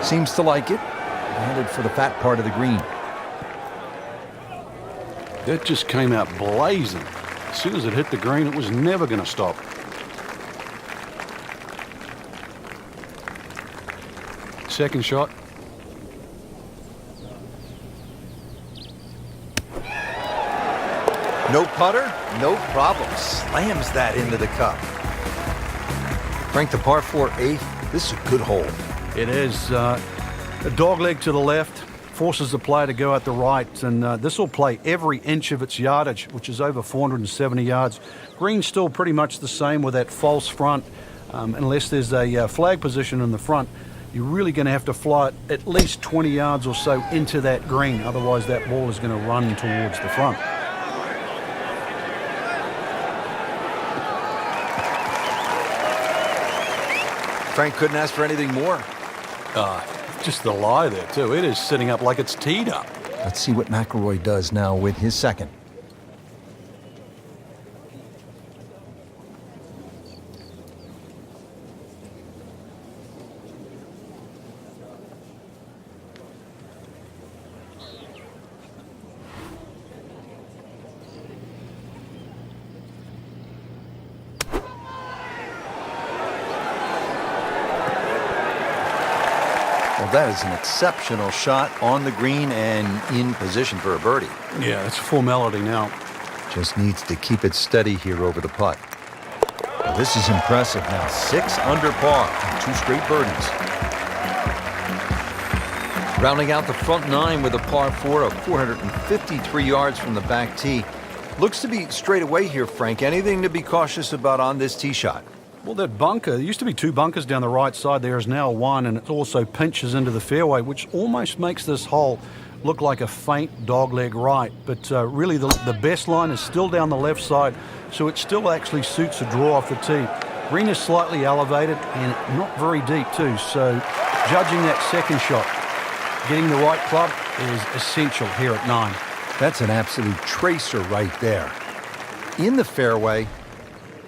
Seems to like it. Headed for the fat part of the green. That just came out blazing. As soon as it hit the green, it was never going to stop. Second shot. No putter, no problem. Slams that into the cup. Frank, the par 4 8th. This is a good hole. It is a dog leg to the left, forces the player to go out the right, and this will play every inch of its yardage, which is over 470 yards. Green's still pretty much the same with that false front, unless there's a flag position in the front. You're really going to have to fly it at least 20 yards or so into that green, otherwise that ball is going to run towards the front. Frank couldn't ask for anything more. Just the lie there, too. It is sitting up like it's teed up. Let's see what McIlroy does now with his second. Well, that is an exceptional shot on the green and in position for a birdie. Yeah, it's a formality now. Just needs to keep it steady here over the putt. Well, this is impressive now. 6 under par and 2 straight birdies. Rounding out the front 9 with a par 4 of 453 yards from the back tee. Looks to be straight away here, Frank. Anything to be cautious about on this tee shot? Well, that bunker, there used to be 2 bunkers down the right side. There is now 1, and it also pinches into the fairway, which almost makes this hole look like a faint dogleg right. But really, the best line is still down the left side, so it still actually suits a draw off the tee. Green is slightly elevated and not very deep, too. So judging that second shot, getting the right club is essential here at 9. That's an absolute tracer right there. In the fairway,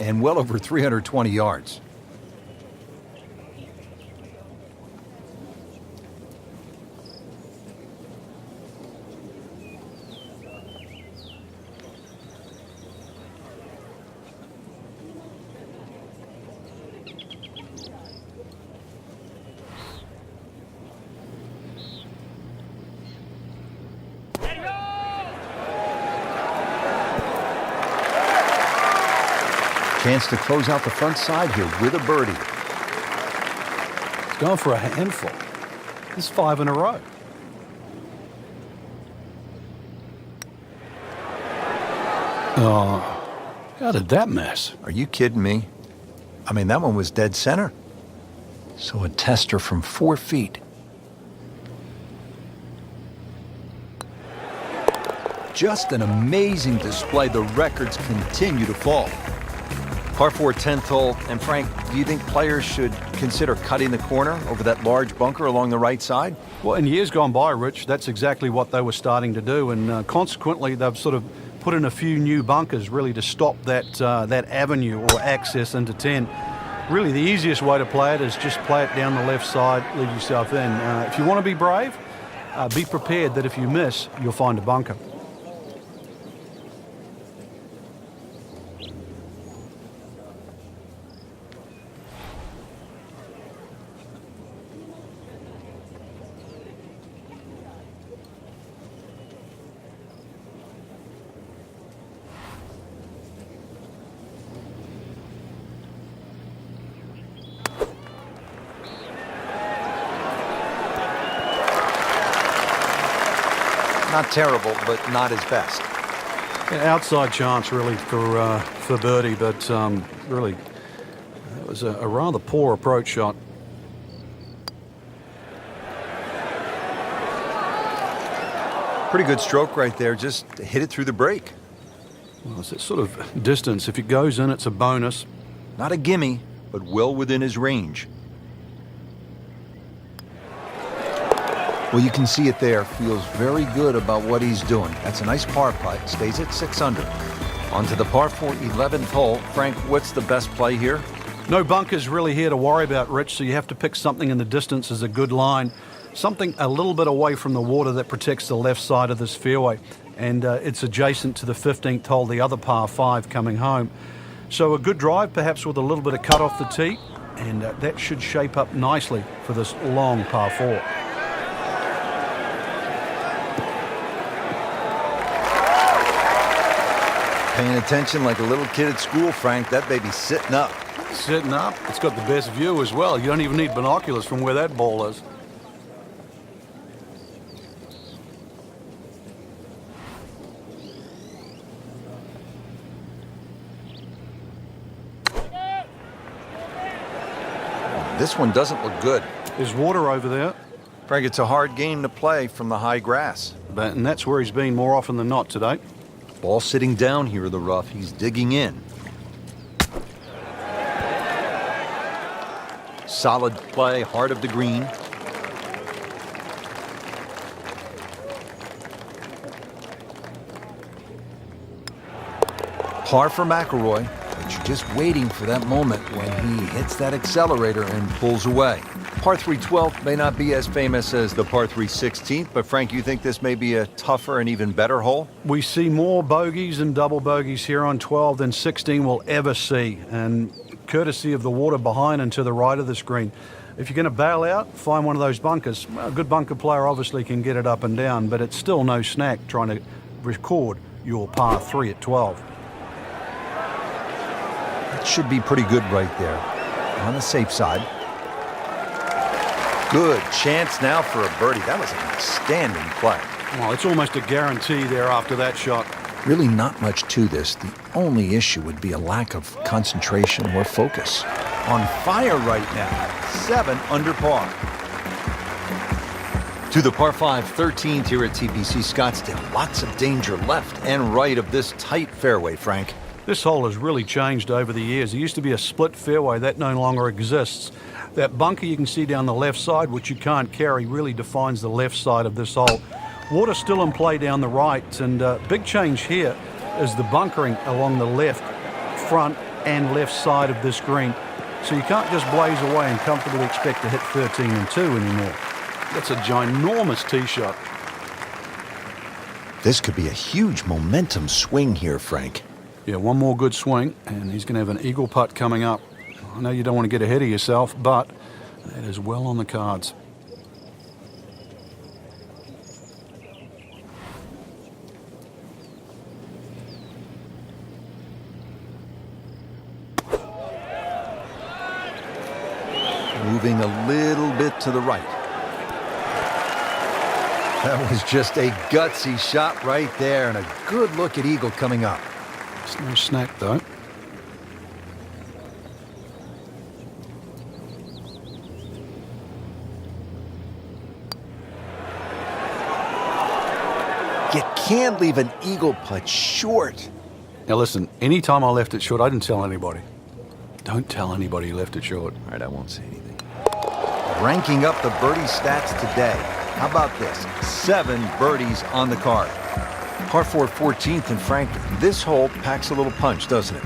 and well over 320 yards. Chance to close out the front side here with a birdie. It's going for a handful. This is 5 in a row. Oh, how did that miss? Are you kidding me? I mean, that one was dead center. So a tester from 4 feet. Just an amazing display. The records continue to fall. Par 4 10th hole. And Frank, do you think players should consider cutting the corner over that large bunker along the right side? Well, in years gone by, Rich, that's exactly what they were starting to do. And consequently, they've sort of put in a few new bunkers really to stop that avenue or access into 10. Really, the easiest way to play it is just play it down the left side, leave yourself in. If you want to be brave, be prepared that if you miss, you'll find a bunker. Not terrible, but not his best. Yeah, outside chance really for birdie, but really it was a rather poor approach shot. Pretty good stroke right there, just hit it through the break. Well, it's that sort of distance. If it goes in, it's a bonus. Not a gimme, but well within his range. Well, you can see it there. Feels very good about what he's doing. That's a nice par putt. Stays at 6 under. On to the par 4 11th hole. Frank, what's the best play here? No bunkers really here to worry about, Rich, so you have to pick something in the distance as a good line. something a little bit away from the water that protects the left side of this fairway. And it's adjacent to the 15th hole, the other par 5 coming home. So a good drive, perhaps with a little bit of cut off the tee, and that should shape up nicely for this long par 4. Paying attention like a little kid at school, Frank. That baby's sitting up. Sitting up. It's got the best view as well. You don't even need binoculars from where that ball is. This one doesn't look good. There's water over there. Frank, it's a hard game to play from the high grass. And that's where he's been more often than not today. Ball sitting down here in the rough. He's digging in. Solid play, heart of the green. Par for McIlroy, but you're just waiting for that moment when he hits that accelerator and pulls away. Par 3 12th may not be as famous as the par 3 16th, but Frank, you think this may be a tougher and even better hole? We see more bogeys and double bogeys here on 12 than 16 will ever see, and courtesy of the water behind and to the right of this green. If you're going to bail out, find one of those bunkers. Well, a good bunker player obviously can get it up and down, but it's still no snack trying to record your par 3 at 12. That should be pretty good right there. On the safe side. Good chance now for a birdie. That was an outstanding play. Well, it's almost a guarantee there after that shot. Really not much to this. The only issue would be a lack of concentration or focus. On fire right now. 7 under par. To the par 5 13th here at TPC Scottsdale. Lots of danger left and right of this tight fairway, Frank. This hole has really changed over the years. There used to be a split fairway. That no longer exists. That bunker you can see down the left side, which you can't carry, really defines the left side of this hole. Water still in play down the right, and big change here is the bunkering along the left, front and left side of this green. So you can't just blaze away and comfortably expect to hit 13 and 2 anymore. That's a ginormous tee shot. This could be a huge momentum swing here, Frank. Yeah, one more good swing, and he's going to have an eagle putt coming up. I know you don't want to get ahead of yourself, but that is well on the cards. Moving a little bit to the right. That was just a gutsy shot right there, and a good look at eagle coming up. It's no snack, though. You can't leave an eagle putt short. Now listen, anytime I left it short, I didn't tell anybody. Don't tell anybody you left it short. All right, I won't say anything. Ranking up the birdie stats today. How about this? 7 birdies on the card. Par 4 14th, and Frank, this hole packs a little punch, doesn't it?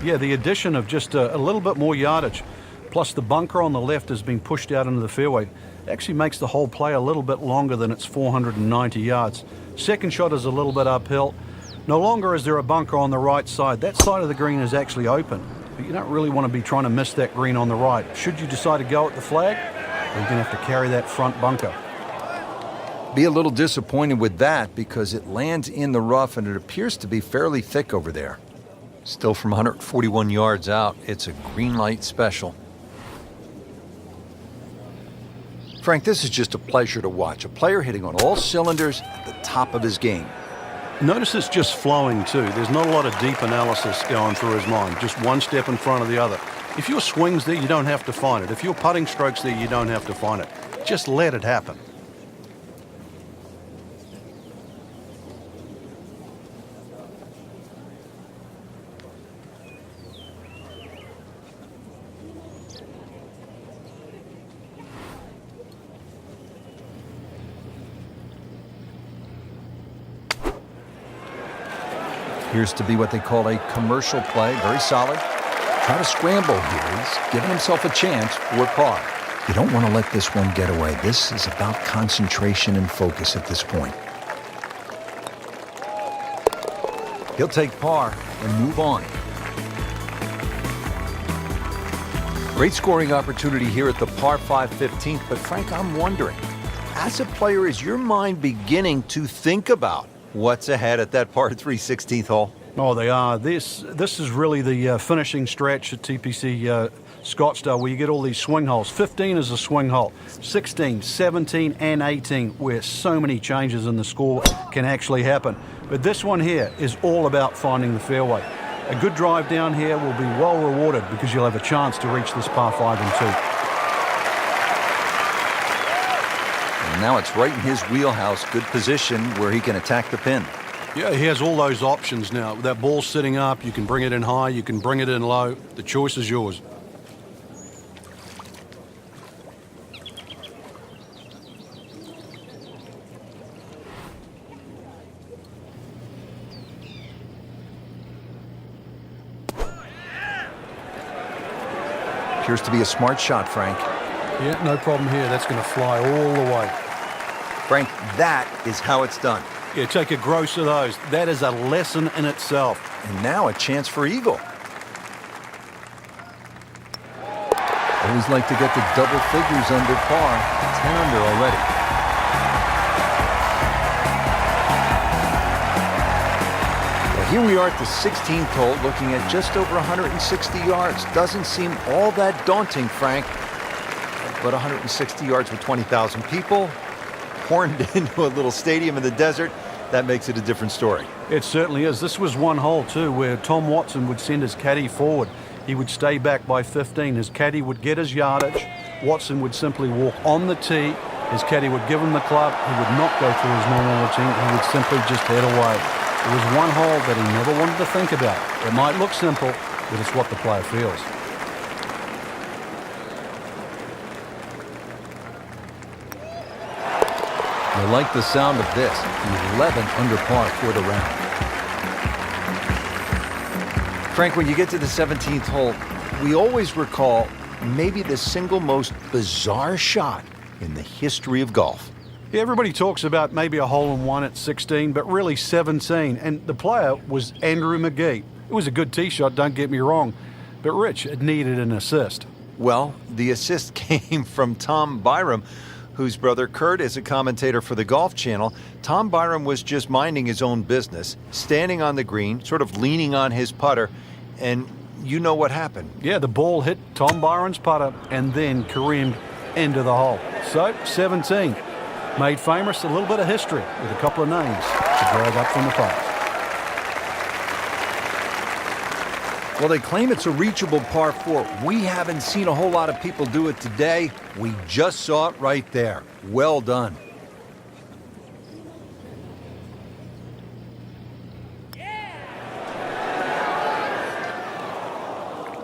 Yeah, the addition of just a little bit more yardage, plus the bunker on the left has been pushed out into the fairway, actually makes the whole play a little bit longer than its 490 yards. Second shot is a little bit uphill. No longer is there a bunker on the right side. That side of the green is actually open, but you don't really want to be trying to miss that green on the right. Should you decide to go at the flag, you're going to have to carry that front bunker. Be a little disappointed with that because it lands in the rough and it appears to be fairly thick over there. Still from 141 yards out, it's a green light special. Frank, this is just a pleasure to watch. A player hitting on all cylinders at the top of his game. Notice it's just flowing too. There's not a lot of deep analysis going through his mind. Just one step in front of the other. If your swing's there, you don't have to find it. If your putting stroke's there, you don't have to find it. Just let it happen. Appears to be what they call a commercial play. Very solid. Try to scramble here. He's giving himself a chance for par. You don't want to let this one get away. This is about concentration and focus at this point. He'll take par and move on. Great scoring opportunity here at the par 5 15th, but Frank, I'm wondering, as a player, is your mind beginning to think about what's ahead at that par 3 16th hole? Oh, they are. This is really the finishing stretch at TPC Scottsdale, where you get all these swing holes. 15 is a swing hole. 16, 17, and 18, where so many changes in the score can actually happen. But this one here is all about finding the fairway. A good drive down here will be well rewarded because you'll have a chance to reach this par 5 and 2. And now it's right in his wheelhouse. Good position where he can attack the pin. Yeah, he has all those options now. That ball sitting up, you can bring it in high, you can bring it in low. The choice is yours. Appears to be a smart shot, Frank. Yeah, no problem here. That's going to fly all the way. Frank, that is how it's done. Yeah, take a gross of those. That is a lesson in itself. And now a chance for eagle. Always like to get the double figures under par. 10 under already. Well, here we are at the 16th hole, looking at just over 160 yards. Doesn't seem all that daunting, Frank. But 160 yards with 20,000 people, horned into a little stadium in the desert, that makes it a different story. It certainly is. This was one hole, too, where Tom Watson would send his caddy forward. He would stay back by 15. His caddy would get his yardage. Watson would simply walk on the tee. His caddy would give him the club. He would not go through his normal routine. He would simply just head away. It was one hole that he never wanted to think about. It might look simple, but it's what the player feels. You'll like the sound of this. 11 under par for the round. Frank, when you get to the 17th hole, we always recall maybe the single most bizarre shot in the history of golf. Yeah, everybody talks about maybe a hole-in-one at 16, but really 17. And the player was Andrew McGee. It was a good tee shot, don't get me wrong. But Rich, it needed an assist. Well, the assist came from Tom Byram, whose brother Kurt is a commentator for the Golf Channel. Tom Byram was just minding his own business, standing on the green, sort of leaning on his putter, and you know what happened. Yeah, the ball hit Tom Byram's putter and then careened into the hole. So, 17. Made famous, a little bit of history with a couple of names to drag up from the past. Well, they claim it's a reachable par 4. We haven't seen a whole lot of people do it today. We just saw it right there. Well done.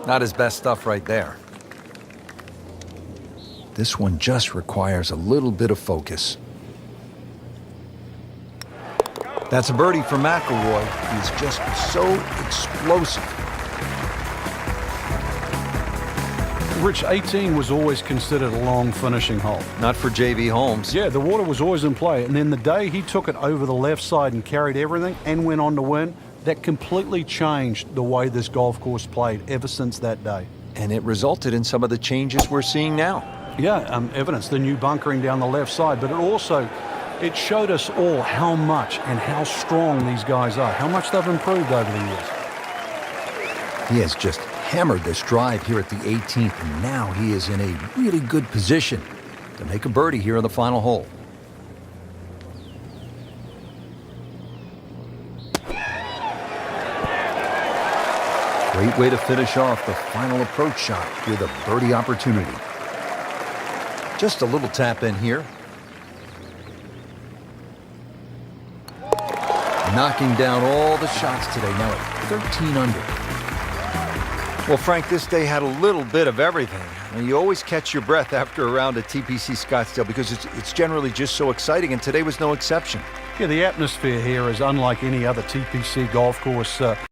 Not his best stuff right there. This one just requires a little bit of focus. That's a birdie for McIlroy. He's just so explosive. Rich, 18 was always considered a long finishing hole. Not for J.B. Holmes. Yeah, the water was always in play. And then the day he took it over the left side and carried everything and went on to win, that completely changed the way this golf course played ever since that day. And it resulted in some of the changes we're seeing now. Yeah, evidence, the new bunkering down the left side, but it showed us all how much and how strong these guys are, how much they've improved over the years. He has just hammered this drive here at the 18th, and now he is in a really good position to make a birdie here on the final hole. Great way to finish off the final approach shot with a birdie opportunity. Just a little tap in here. Knocking down all the shots today, now at 13 under. Well, Frank, this day had a little bit of everything. I mean, you always catch your breath after a round at TPC Scottsdale because it's generally just so exciting, and today was no exception. Yeah, the atmosphere here is unlike any other TPC golf course